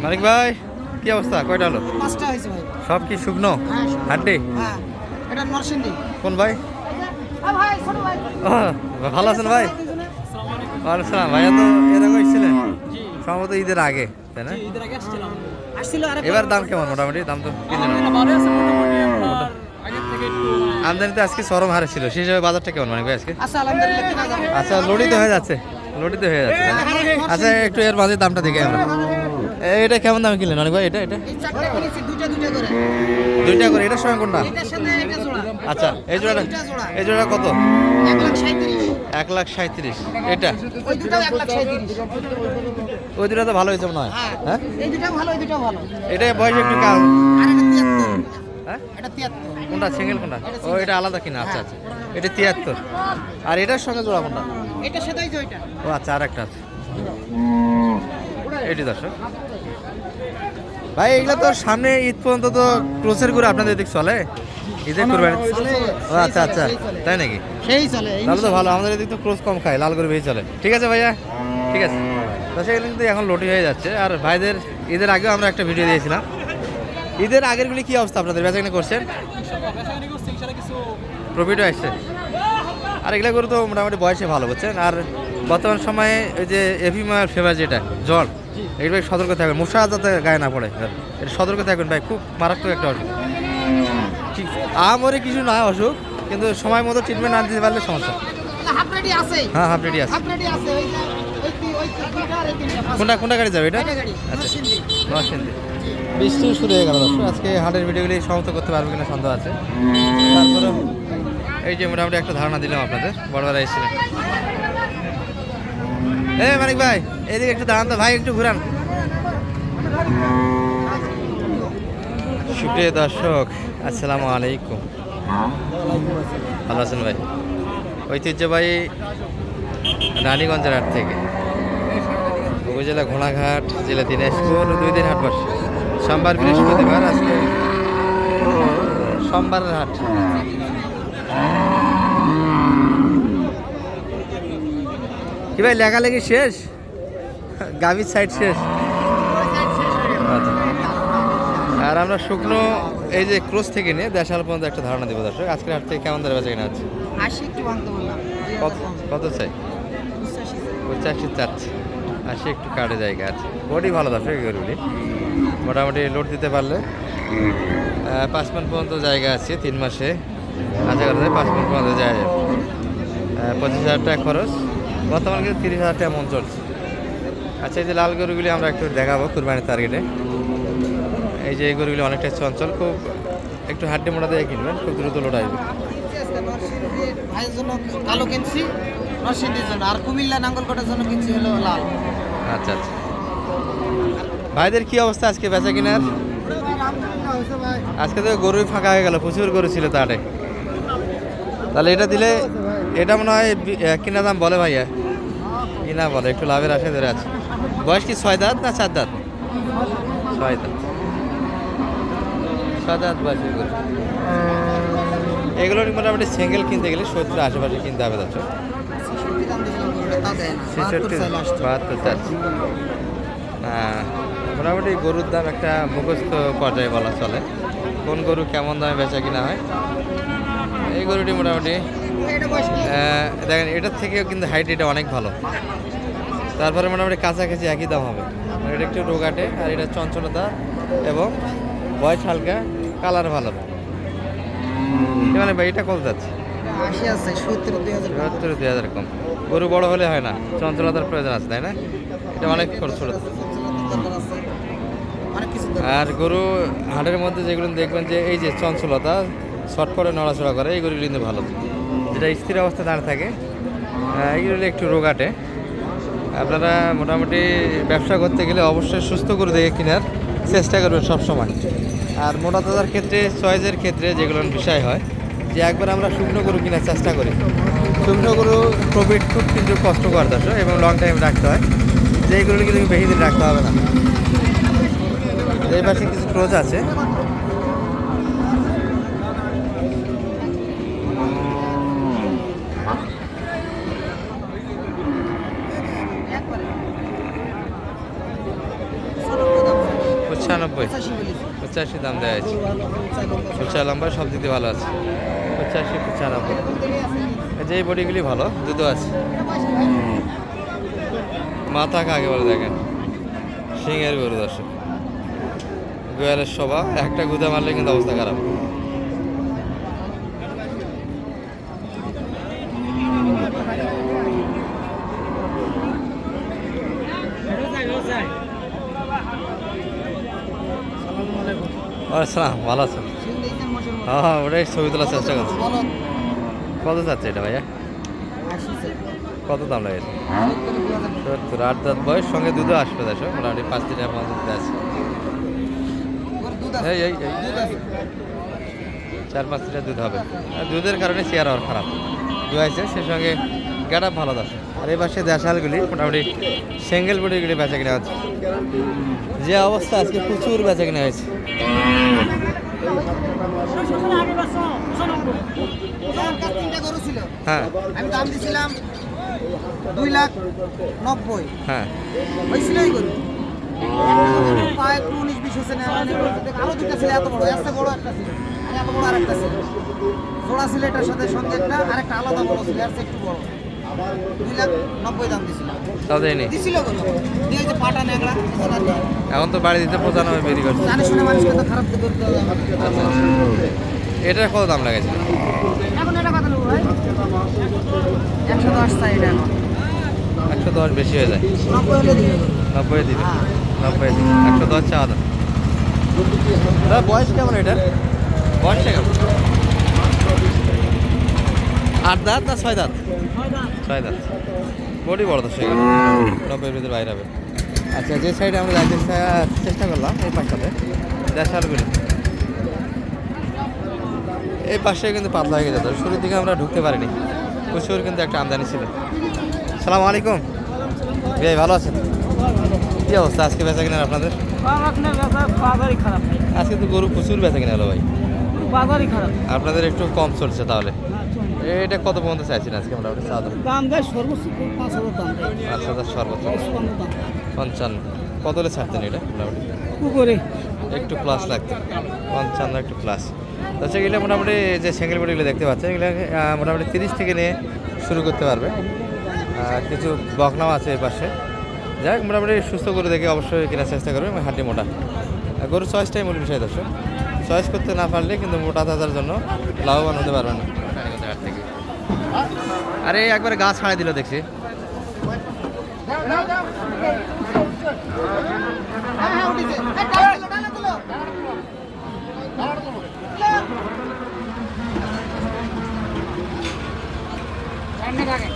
মানিক ভাই কি অবস্থা, কয়টা হলো? 5টা হয়েছে ভাই। সব কি শুকনো হাড্ডি? হ্যাঁ, এটা নরসিংদী। কোন ভাই? ভাই ছোট ভাই। ভালো আছেন ভাই? ওয়ালাইকুম সালাম। ভাইয়া তো এরকম এসেছিলেন সম্ভবত ঈদের আগে, তাই না? ঈদের আগে আসছিলাম। আসছিল আরে এবার দাম কেমন মোটামুটি? দাম তো কিনলেন আমদানিতে আজকে চরম হারে ছিল, সেই হিসাবে বাজারটা কেমন মানিক ভাই আজকে? আচ্ছা আলহামদুলিল্লাহ কিনা যাবে। আচ্ছা লড়িতে হয়ে যাচ্ছে, লড়িতে হয়ে যাচ্ছে, তাই না? আচ্ছা একটু এর মাঝে দামটা দেখে আমরা। এটা কেমন দামে কিনলেন অনেক ভাই? এটা এটা এই চারটা কিনেছি দুইটা করে। দুইটা করে। এটার সঙ্গে কোনটা? এটার সাথে এটা জোড়া। আচ্ছা এই জোড়াটা, দুইটা জোড়া। এই জোড়া কত? 1,37,000। 1,37,000। এটা ওই দুটো 1,37,000। ওই দুটো তো ভালো হয়েছে মনে হয়। হ্যাঁ এই দুটো ভালো, এই দুটো ভালো। এটা বয়স একটু কাল। আর এটা 73। হ্যাঁ এটা 73। কোনটা সিঙ্গেল কোনটা? ও এটা আলাদা কিনা। আচ্ছা আচ্ছা এটা 73। আর এটার সঙ্গে জোড়া কোনটা? এটার সাথেই যে ওইটা। ও আচ্ছা আর একটা আছে এটি দর্শক। ভাই এগুলো তো সামনে ঈদ পর্যন্ত তো ক্রোসের করে আপনাদের দিক চলে, ঈদে করবেন? ও আচ্ছা আচ্ছা তাই নাকি? সেই চলে। তাহলে তো ভালো, আমাদের এদিক তো ক্রোস কম খায়, লাল করে ভেজে চলে। ঠিক আছে ভাইয়া, ঠিক আছে। তো সেগুলো কিন্তু এখন লটি হয়ে যাচ্ছে। আর ভাইদের ঈদের আগেও আমরা একটা ভিডিও দিয়েছিলাম। ঈদের আগেরগুলি কি অবস্থা আপনাদের? বেচাকেনা করছেন? প্রফিটও আসছে। আর এগুলো করে তো মোটামুটি বয়সে ভালো বুঝছেন। আর বর্তমান সময়ে ওই যে এভিমার ফেভার যেটা জল, এইভাবে সতর্ক থাকবেন, মশা যাতে গায়ে না পড়ে, এটা সতর্ক থাকবেন ভাই, খুব মারাত্মক একটা অসুখ। ঠিক আমারই কিছু না অসুখ, কিন্তু সময় মতো ট্রিটমেন্ট না দিতে পারলে সমস্যা। হাফ রেডি আছে। হ্যাঁ হাফ রেডি আছে। হাফ রেডি আছে। ওই তিনটা আর এই তিনটা। কোনটা কোনটা গাড়ি যাবে এটা? এটা গাড়ি। আচ্ছা নরসিংদী। নরসিংদী। বৃষ্টিও শুরু হয়ে গেল দর্শক। আজকে হাটের ভিডিওগুলি সমাপ্ত করতে পারবো কিনা সন্দেহ আছে। তারপরে এই যে মোটামুটি একটা ধারণা দিলাম আপনাদের, বড়রা এসেছিলেন। মানিক ভাই এইদিকে একটু দাঁড়ান তো ভাই, একটু ঘুরান। সুপ্রিয় দর্শক আসসালামু আলাইকুম। ভালো আছেন ভাই? ঐতিহ্যবাহী রানীগঞ্জের হাট থেকে, উপজেলা ঘোড়াঘাট, জেলা দিনাজপুর, 2 দিন হাট বসে, সোমবার বৃহস্পতিবার। আজকে সোমবারের হাট। কি ভাই লেখালেখি শেষ? গাভীর সাইড শেষ? আচ্ছা। আর আমরা শুকনো এই যে ক্রোস থেকে নিয়ে দেশাল পর্যন্ত একটা ধারণা দেবো দর্শক। আজকের হাট থেকে কেমন ধরে বেচা কিনা হচ্ছে? 80 একটু ভাঙতে বললাম। কত কত চাই? 85 চাচ্ছে। 80 একটু কাটে জায়গা আছে। বডি ভালো দর্শক এগুলি, মোটামুটি লোড দিতে পারলে 5 মণ পর্যন্ত জায়গা আছে। 3 মাসে আশা করা যায় 5 মণ পর্যন্ত যায় যাবে। 25,000 টাকা খরচ, বর্তমানে কিন্তু 30,000 টাকা মন চলছে। আচ্ছা এই যে লাল গরুগুলি আমরা একটু দেখাবো কুরবানির টার্গেটে। এই যে এই গরুগুলি অনেকটা চঞ্চল, খুব একটু হাড্ডি মোটা দিয়ে কিনবেন, খুব দ্রুত লোড আসবে। ভাইয়ের জন্য কালো কিনছি নরসিংদীর জন্য, আর কুমিল্লা নাঙ্গলকোটার জন্য কিনছি হলো লাল। আচ্ছা আচ্ছা ভাইদের কি অবস্থা আজকে বেচা কিনার? আজকে তো গরুই ফাঁকা হয়ে গেল, প্রচুর গরু ছিল তাহলে। তাহলে এটা দিলে এটা মনে হয় কিনা দাম বলে ভাইয়া, কিনা বলে একটু লাভের আশা ধরে আছে। বয়স কি 6 দাঁত না 4 দাঁত? 6 দাঁত। 6 দাঁত বয়সের গরু। এগুলোর মোটামুটি সিঙ্গেল কিনতে গেলে 70 আশেপাশে কিনতে হবে দর্শক। 66 72 চাচ্ছে। মোটামুটি গরুর দাম একটা মুখস্থ পর্যায়ে বলা চলে, কোন গরু কেমন দামে বেচা কিনা হয়। এই গরুটি মোটামুটি দেখেন এটার থেকেও কিন্তু হাইট এটা অনেক ভালো। তারপরে মোটামুটি কাছাকাছি একই দাম হবে। এটা একটু রোগাটে, আর এটা চঞ্চলতা এবং বয়স হালকা, কালার ভালো। মানে ভাই এটা কত যাচ্ছে? 80 আছে 70,000। 70,000 কম। গরু বড় হলে হয় না, চঞ্চলতার প্রয়োজন আছে তাই না? এটা অনেক খরচ। আর গরু হাটের মধ্যে যেগুলো দেখবেন যে এই যে চঞ্চলতা, শর্ট করে নড়াচড়া করে, এই গরুগুলো কিন্তু ভালো। যেটা স্থির অবস্থা দাঁড়িয়ে থাকে এইগুলো একটু রোগাটে। আপনারা মোটামুটি ব্যবসা করতে গেলে অবশ্যই সুস্থ গরু দেখে কেনার চেষ্টা করবেন সবসময়। আর মোটা তাজার ক্ষেত্রে, চয়েসের ক্ষেত্রে যেগুলো বিষয় হয় যে একবার আমরা শুকনো গরু কেনার চেষ্টা করি। শুকনো গরু প্রফিট খুব কিন্তু কষ্টকর দর্শক, এবং লং টাইম রাখতে হয়। যেই গরুগুলো কিন্তু বেশি দিন রাখতে হবে না। এই পাশে কিছু ক্রোচ আছে। 95, 85 বলেছি 85 দাম দেওয়া হয়েছে। গরু ভালো উঁচা লম্বা সব দিতে ভালো আছে। 85, 95। এরকম দেখে আছে এই যে এই বডিগুলি ভালো, দুধও আছে। মাথা কাকে বলে দেখেন, সিংয়ের গরু দর্শক, গোয়ালের সভা, একটা গুদা মারলে কিন্তু অবস্থা খারাপ। আসসালাম, ভালো আছেন? সিং দেখছেন মোষের মতো হ্যাঁ, ওটাই ছবি তোলার চেষ্টা করছি। বলো কত চাচ্ছে এটা ভাইয়া? 80 সে কত দাম লাগেছে? 70 8 দাঁত বয়স, সঙ্গে দুধও আসবে দর্শক, মোটামুটি 5 লিটার মতো দুধ আছে। গরু দুধ আছে এই দুধ আছে 4-5 লিটার দুধ হবে। আর দুধের কারণে চেয়ার আর খারাপ দুয়াইছে, সে সঙ্গে গাড়া ভালো আছে। আর এই পাশে দেশালগুলি মোটামুটি সিঙ্গেল বডিগুলি বেচা কিনা হচ্ছে। যে অবস্থা আজকে প্রচুর বেচা কিনা হয়েছে। আমার কাছে 3টা গরু ছিল হ্যাঁ আমি দাম দিছিলাম 2,90,000 হ্যাঁ, হয়েছিল এই গরু পায় একটু 19-20 হচ্ছে না আরো দুটা ছিল এত বড় একটা বড় একটা ছিল আর এত বড় আরেকটা ছিল জোড়া ছিল এটার সাথে সঙ্গে একটা আরেকটা আলাদা বড় ছিল এর চেয়ে একটু বড় 2,90,000 দাম দিছিলাম তাও দেয়নি। দিছিল গরু দিয়ে যে পাটা ন্যাংরা এছাড়া নেই। এখন তো বাড়ি দিতে 95 বেরি করছে। জানি শুনে মানুষকে তো খারাপ তো করতে হবে আমার। আচ্ছা, এটার কত দাম লাগেছে? এখন এটা কত নেবো ভাই 110 চাই এটা এখন 110 বেশি হয়ে যায়। 90 হলে দিবে 90 দিবে, হ্যাঁ 90 দিবে, 110 চাওয়া দাম। দাদা বয়স কেমন এটার? বয়সটা কেমন? 8 দাঁত না 6 দাঁত? 6 দাঁত। বডি বড় তো সেখানে 90-এর ভিতরে বাইরে হবে। আচ্ছা, যে সাইডে আমরা যাইতে চেষ্টা করলাম এই পাশটাতে দেশালগুলি, এই পাশে কিন্তু পাতলা হয়ে যেত, শুরুর দিকে আমরা ঢুকতে পারিনি, প্রচুর কিন্তু একটা আমদানি ছিল। সালাম আলাইকুম ভাই, ভালো আছেন? কি অবস্থা আজকে বেচা কিনার আপনাদের? বাজারই খারাপ আজকে তো গরু প্রচুর বেচা কিনা হলো ভাই, বাজারই খারাপ আপনাদের একটু কম চলছে তাহলে। এটা কত পর্যন্ত চাইছেন আজকে মোটামুটি চাঁদা? দাম দেয় সর্বোচ্চ 5,000 দাম দেয় 5,000 সর্বোচ্চ, 55 দাম 55। কত হলে ছাড়তেন এটা মোটামুটি? উপরে একটু প্লাস লাগতো, 55 একটু প্লাস। আচ্ছা, এগুলো মোটামুটি যে সিঙ্গেল বডিগুলো দেখতে পাচ্ছেন, এগুলো মোটামুটি 30 থেকে নিয়ে শুরু করতে পারবে। কিছু বকনাও আছে এই পাশে। যাই হোক, মোটামুটি সুস্থ গরু দেখে অবশ্যই কেনার চেষ্টা করবে, এবং হাড্ডি মোটা। গরু চয়েসটাই মূল বিষয় দর্শক, চয়েস করতে না পারলে কিন্তু মোটা তাজার জন্য লাভবান হতে পারবে না। হাট থেকে আরে একবারে গাছ ছাড়াই দিল দেখছি। সামনে থাকে